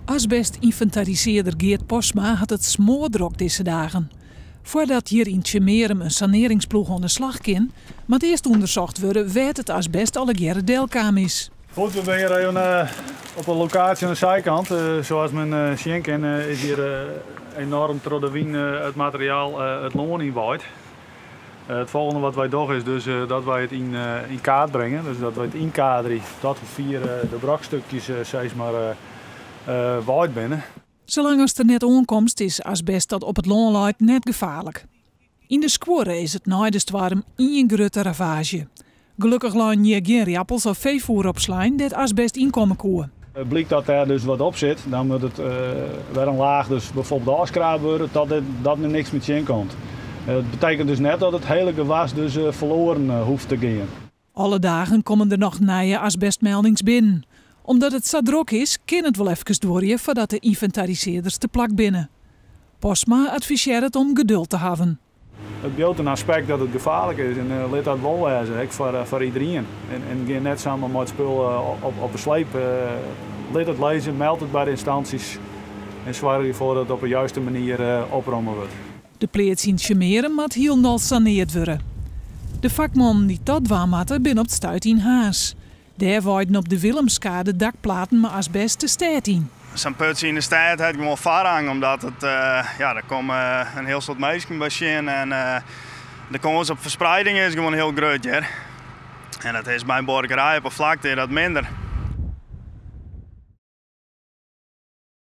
Asbestinventariseerder Geert Posma had het smoordrok deze dagen. Voordat hier in Tjemerum een saneringsploeg aan de slag kan, moet eerst onderzocht worden waar het asbest alle jaren deelkaam is. Goed, we zijn hier even op een locatie aan de zijkant. Zoals men zien kan is hier enorm door de wind het materiaal het loon inwaait. Het volgende wat wij doen is dus dat wij het in kaart brengen. Dus dat wij het inkaderen tot vier de brokstukjes steeds maar waait binnen. Zolang als er net aankomst is asbest dat op het loon lijkt net gevaarlijk. In de square is het na de storm een grote ravage. Gelukkig laan hier geen appels of veevoer op slijn dat asbest inkomen koe. Blijkt dat er dus wat op zit, dan moet het weer een laag dus bijvoorbeeld afskrapen worden dat er niks meer in komt. Het betekent dus net dat het hele gewas dus verloren hoeft te gaan. Alle dagen komen er nog nieuwe asbestmeldings binnen. Omdat het zo druk is, kan het wel even doorje voordat de inventariseerders te plak binnen. Posma adviseert het om geduld te hebben. Het beeld een aspect dat het gevaarlijk is en laat dat wel wezen voor iedereen. En ga net samen met spul op een sleep. Laat het lezen, meld het bij de instanties en zorg ervoor dat het op de juiste manier opgeruimd wordt. De pleats in Tjemerum moet heel saneerd worden. De vakmannen die dat waarmatten binnen op het stuit in Haas. Daar waaiden op de Willemskade dakplaten met asbest de stad in. Zo'n putje in de stad heeft gewoon voorrang, omdat het, er komen een heel soort mensen bij en de kans op verspreiding is gewoon heel groot. Ja. En dat is bij een borgerij op een vlakte dat minder.